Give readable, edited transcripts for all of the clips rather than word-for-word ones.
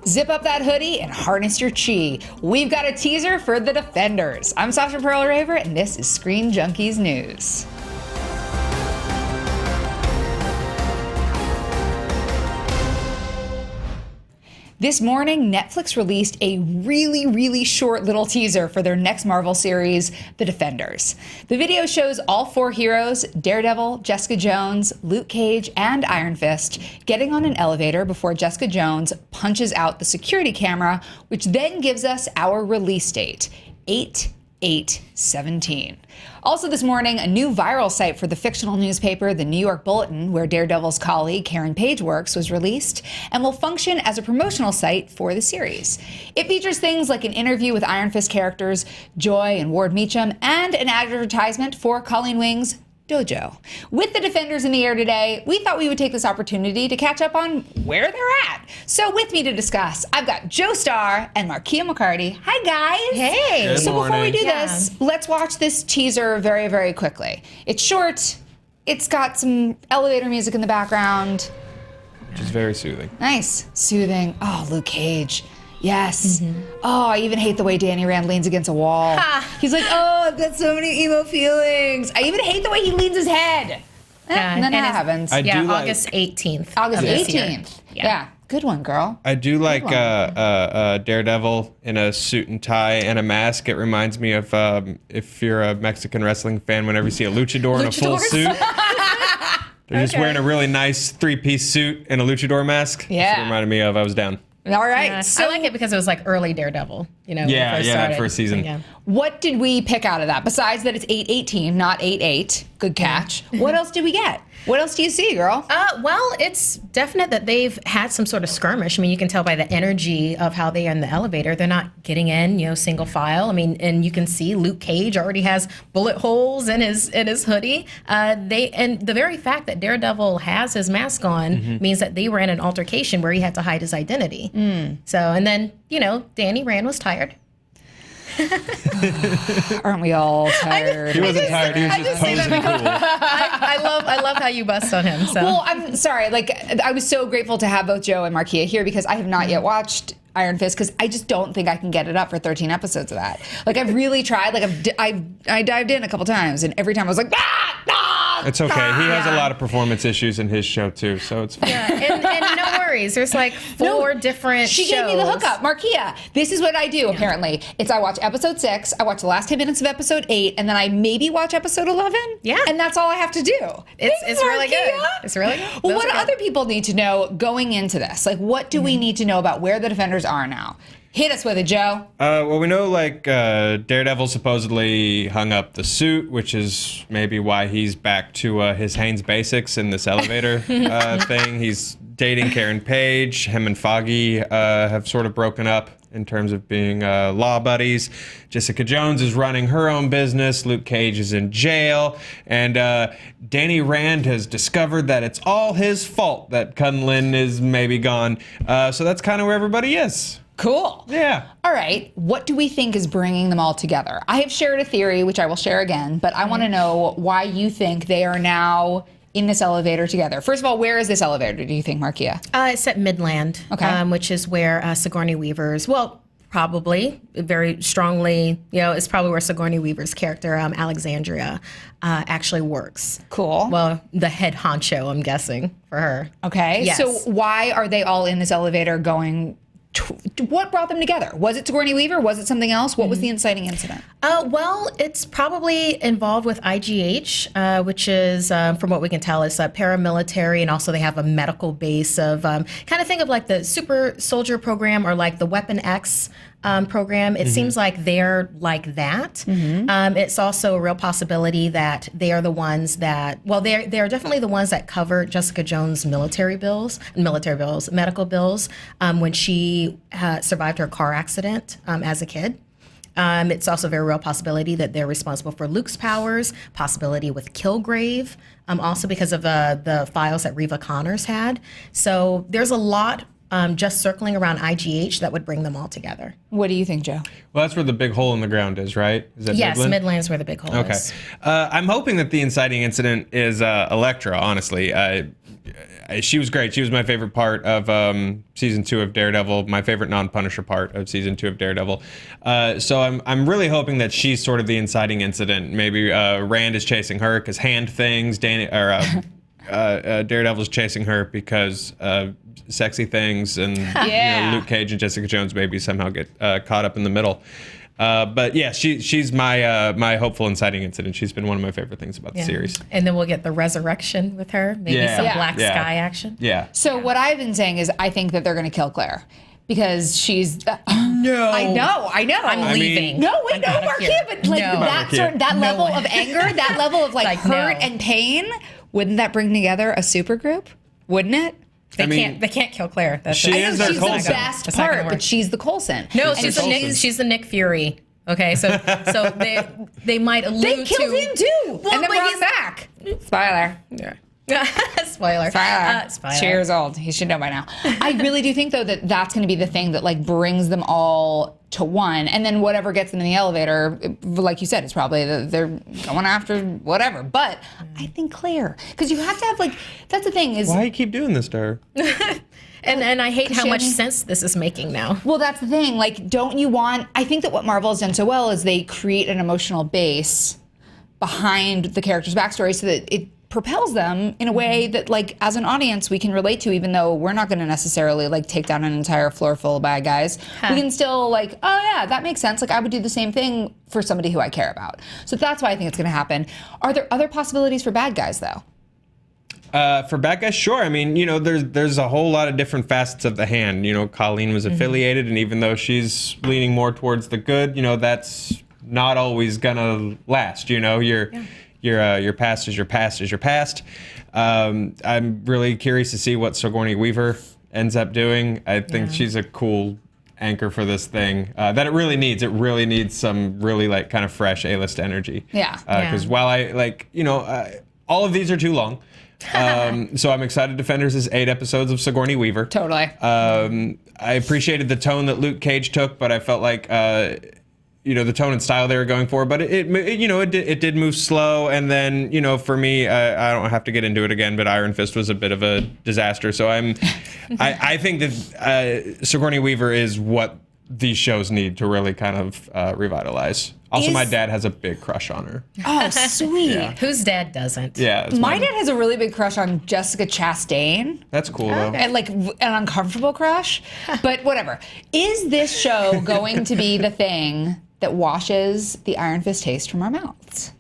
Zip up that hoodie and harness your chi. We've got a teaser for The Defenders. I'm Sasha Pearl Raver, and this is Screen Junkies News. This morning, Netflix released a really short little teaser for their next Marvel series, The Defenders. The video shows all four heroes, Daredevil, Jessica Jones, Luke Cage, and Iron Fist, getting on an elevator before Jessica Jones punches out the security camera, which then gives us our release date, 8/8/17. Also this morning, a new viral site for the fictional newspaper, The New York Bulletin, where Daredevil's colleague Karen Page works, was released and will function as a promotional site for the series. It features things like an interview with Iron Fist characters Joy and Ward Meacham and an advertisement for Colleen Wing's Dojo. With the Defenders in the air today, we thought we would take this opportunity to catch up on where they're at. So with me to discuss, I've got Joe Starr and Markia McCarty. Hi, guys. Hey. Good So before we do Yeah. this, let's watch this teaser very quickly. It's short. It's got some elevator music in the background. Which is very soothing. Nice. Soothing. Oh, Luke Cage. Yes. Oh, I even hate the way Danny Rand leans against a wall. He's like, oh, I've got so many emo feelings. I even hate the way he leans his head. And then that happens. I do like- August 18th. August of this year. 18th. Yeah. Yeah. Good one, girl. I do like one. Daredevil in a suit and tie and a mask. It reminds me of if you're a Mexican wrestling fan, whenever you see a luchador in a full Luchadors? suit. They're just wearing a really nice three-piece suit and a luchador mask. Yeah. That's what it reminded me of. I was down. All right. Yeah. So I like it because it was like early Daredevil, when it Yeah, first that started. first season. Yeah. what did we pick out of that? Besides that it's 8/18, not 8/8. Good catch. What else did we get? What else do you see, girl? Well, it's definite that they've had some sort of skirmish. I mean, you can tell by the energy of how they are in the elevator. They're not getting in, single file. I mean, and you can see Luke Cage already has bullet holes in his hoodie. And the very fact that Daredevil has his mask on means that they were in an altercation where he had to hide his identity. So, and then, Danny Rand was tired. Aren't we all tired? He wasn't tired. He was just say posing that cool. I love how you bust on him. So. Well, I'm sorry. I was so grateful to have both Joe and Markia here because I have not yet watched Iron Fist because I just don't think I can get it up for 13 episodes of that. I've really tried. I dived in a couple times, and every time I was like, It's okay. He has a lot of performance issues in his show, too, so it's fine. Yeah, and no worries. There's like four different She shows. gave me the hookup, Markia. This is what I do, apparently. I watch episode 6, I watch the last 10 minutes of episode 8, and then I maybe watch episode 11. Yeah. And that's all I have to do. It's Thanks, really good. Markia. It's really good. Well, Those what do are good. other people need to know going into this? What do we need to know about where the Defenders are now? Hit us with it, Joe. Well, we know Daredevil supposedly hung up the suit, which is maybe why he's back to his Hanes basics in this elevator thing. He's dating Karen Page. Him and Foggy have sort of broken up in terms of being law buddies. Jessica Jones is running her own business. Luke Cage is in jail. And Danny Rand has discovered that it's all his fault that Kunlun is maybe gone. So that's kind of where everybody is. Cool. Yeah. All right. What do we think is bringing them all together? I have shared a theory, which I will share again, but I want to know why you think they are now in this elevator together. First of all, where is this elevator, do you think, Markia? It's at Midland, Okay. Which is where Sigourney Weaver's, probably very strongly, it's probably where Sigourney Weaver's character, Alexandria, actually works. Cool. Well, the head honcho, I'm guessing, for her. Okay. Yes. So why are they all in this elevator going? What brought them together? Was it Sigourney Weaver? Was it something else? What was the inciting incident? Well, it's probably involved with IGH, which is, from what we can tell, is paramilitary, and also they have a medical base of kind of think of like the Super Soldier program or like the Weapon X program. It seems like they're like that. It's also a real possibility that they are the ones that, they're definitely the ones that cover Jessica Jones' medical bills when she survived her car accident as a kid. It's also a very real possibility that they're responsible for Luke's powers, possibility with Kilgrave, also because of the files that Reva Connors had. So there's a lot just circling around IGH that would bring them all together. What do you think, Joe? Well, that's where the big hole in the ground is, right? Is that Yes, Midland? Midland's where the big hole Okay. is. I'm hoping that the inciting incident is Elektra, honestly. She was great. She was my favorite part of season 2 of Daredevil, my favorite non-Punisher part of season 2 of Daredevil. So I'm really hoping that she's sort of the inciting incident. Maybe Rand is chasing her because hand things, Daredevil's chasing her because sexy things, and Luke Cage and Jessica Jones maybe somehow get caught up in the middle. But yeah, she's my hopeful inciting incident. She's been one of my favorite things about the series. And then we'll get the resurrection with her, maybe some Black Sky action. Yeah. So what I've been saying is I think that they're going to kill Claire because she's. No. I know. I'm leaving. No, wait, no, I'm out of Marquis, here. but like No. that level of anger, that level of like hurt no. and pain, wouldn't that bring together a super group? Wouldn't it? They can't kill Claire. That's She is their She's the Coulson. best That's not gonna part, work. but she's the Coulson. No, And she's the Nick Fury. Okay, so they might allude They killed to him too, Well, and then but brought he's- him back. Spoiler. Spoiler. Spoiler. Spoiler. 2 years old. He should know by now. I really do think though that that's going to be the thing that like brings them all to one, and then whatever gets them in the elevator, like you said, it's probably they're going after whatever. But I think Claire, because you have to have like that's the thing is. Why you keep doing this to her? And I hate how she much had me- sense this is making now. Well, that's the thing. Like, don't you want? I think that what Marvel has done so well is they create an emotional base behind the characters' backstory, so that it propels them in a way that, like, as an audience, we can relate to, even though we're not going to necessarily like take down an entire floor full of bad guys. We can still like, oh yeah, that makes sense. Like, I would do the same thing for somebody who I care about. So that's why I think it's going to happen. Are there other possibilities for bad guys though? For bad guys, sure. I mean, there's a whole lot of different facets of the hand. Colleen was affiliated, and even though she's leaning more towards the good, that's not always gonna last. Your past is your past is your past. I'm really curious to see what Sigourney Weaver ends up doing. I think she's a cool anchor for this thing that it really needs. It really needs some really like kind of fresh A-list energy. Yeah. Because while I like, all of these are too long. So I'm excited Defenders is 8 episodes of Sigourney Weaver. Totally. I appreciated the tone that Luke Cage took, but I felt like the tone and style they were going for, but it did move slow. And then for me, I don't have to get into it again, but Iron Fist was a bit of a disaster. So I think that Sigourney Weaver is what these shows need to really kind of revitalize. Also, my dad has a big crush on her. Oh, sweet. Whose dad doesn't? Yeah, it's My mine. dad has a really big crush on Jessica Chastain. That's cool though. And like an uncomfortable crush, but whatever. Is this show going to be the thing that washes the Iron Fist taste from our mouths?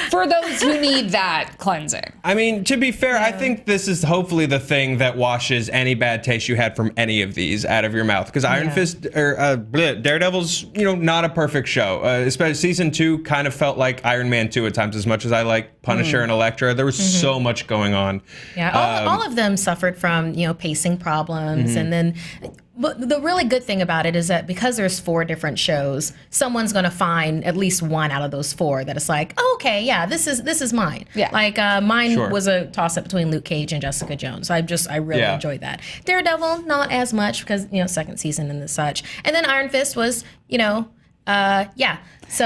For those who need that cleansing. I mean, to be fair, I think this is hopefully the thing that washes any bad taste you had from any of these out of your mouth. Because Iron Fist or Daredevil's, not a perfect show. Especially season 2 kind of felt like Iron Man 2 at times. As much as I like Punisher and Elektra, there was so much going on. Yeah, all of them suffered from pacing problems, and then. But the really good thing about it is that because there's 4 different shows, someone's going to find at least one out of those 4 that is like, oh, okay, yeah, this is mine. Yeah. Like mine Sure. was a toss-up between Luke Cage and Jessica Jones. I really Yeah. enjoyed that. Daredevil, not as much because second season and such. And then Iron Fist was, yeah. So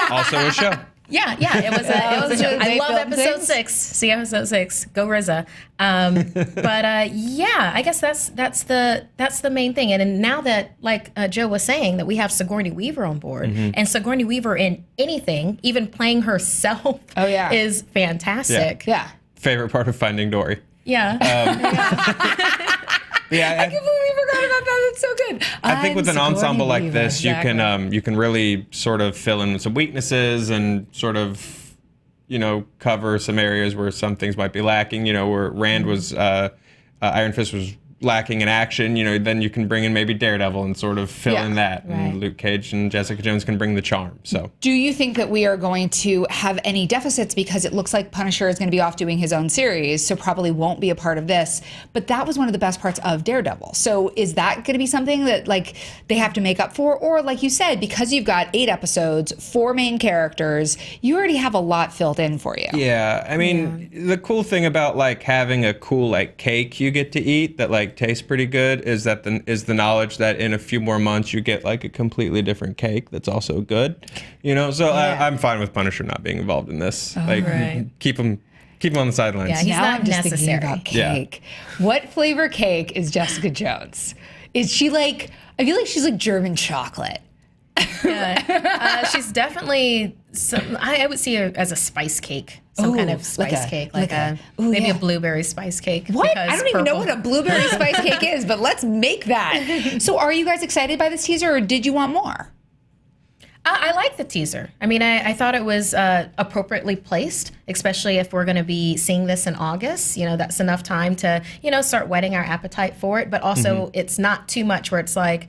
Also a show. Yeah, it was a show. I They love filmed episode things? 6. See episode 6. Go RZA. But I guess that's the main thing. And then now that, like Joe was saying, that we have Sigourney Weaver on board, and Sigourney Weaver in anything, even playing herself, is fantastic. Yeah. Favorite part of Finding Dory. Yeah. Yeah, I completely forgot about that. It's so good. I think with an Sigourney ensemble like Weaver. this, you can really sort of fill in some weaknesses and sort of cover some areas where some things might be lacking. Where Rand was Iron Fist was lacking in action. Then you can bring in maybe Daredevil and sort of fill in that. Right. And Luke Cage and Jessica Jones can bring the charm. So. Do you think that we are going to have any deficits because it looks like Punisher is going to be off doing his own series, so probably won't be a part of this? But that was one of the best parts of Daredevil. So is that going to be something that like they have to make up for? Or like you said, because you've got 8 episodes, 4 main characters, you already have a lot filled in for you. Yeah, I mean, the cool thing about like having a cool like cake you get to eat that like cake tastes pretty good is the knowledge that in a few more months you get like a completely different cake that's also good. So I'm fine with Punisher not being involved in this. Keep him on the sidelines. Yeah, he's now not I'm just necessary. thinking about cake. What flavor cake is Jessica Jones? Is she like? I feel like she's like German chocolate. She's definitely I would see her as a spice cake, some kind of spice cake, maybe a blueberry spice cake. What? I don't even know what a blueberry spice cake is, but let's make that. So, are you guys excited by this teaser, or did you want more? I like the teaser. I mean, I thought it was appropriately placed, especially if we're going to be seeing this in August. That's enough time to, start whetting our appetite for it. But also, it's not too much where it's like,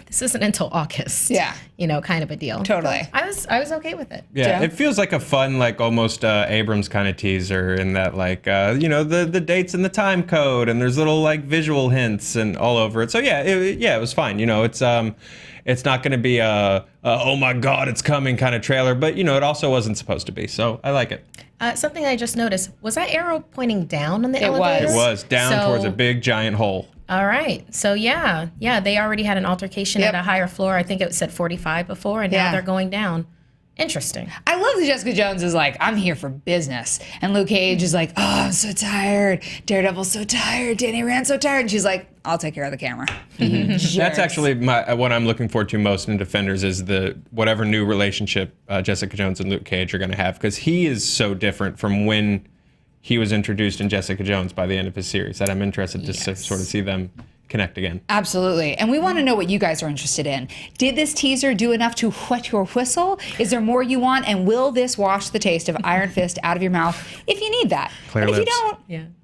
this isn't until August. Yeah. Kind of a deal. Totally. I was okay with it. Yeah, it feels like a fun, like almost Abrams kind of teaser in that, like, the dates and the time code, and there's little like visual hints and all over it. So it was fine. It's not going to be a oh my God, it's coming kind of trailer, but it also wasn't supposed to be. So I like it. Something I just noticed, was that arrow pointing down on the elevator? It was down towards a big giant hole. All right. So yeah, they already had an altercation at a higher floor. I think it said 45 before, and now they're going down. Interesting. I love that Jessica Jones is like, I'm here for business. And Luke Cage is like, oh, I'm so tired. Daredevil's so tired. Danny Rand's so tired. And she's like, I'll take care of the camera. That's actually what I'm looking forward to most in Defenders is whatever new relationship Jessica Jones and Luke Cage are going to have, because he is so different from when he was introduced in Jessica Jones by the end of his series that I'm interested to sort of see them connect again. Absolutely. And we want to know what you guys are interested in. Did this teaser do enough to whet your whistle? Is there more you want? And will this wash the taste of Iron Fist out of your mouth if you need that? Claire but if lives. you don't,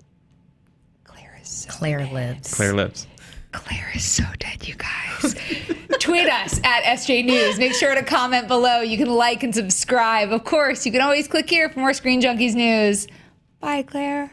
Claire lives. Claire lives. Claire is so dead, you guys. Tweet us at SJ News. Make sure to comment below. You can like and subscribe. Of course, you can always click here for more Screen Junkies news. Bye, Claire.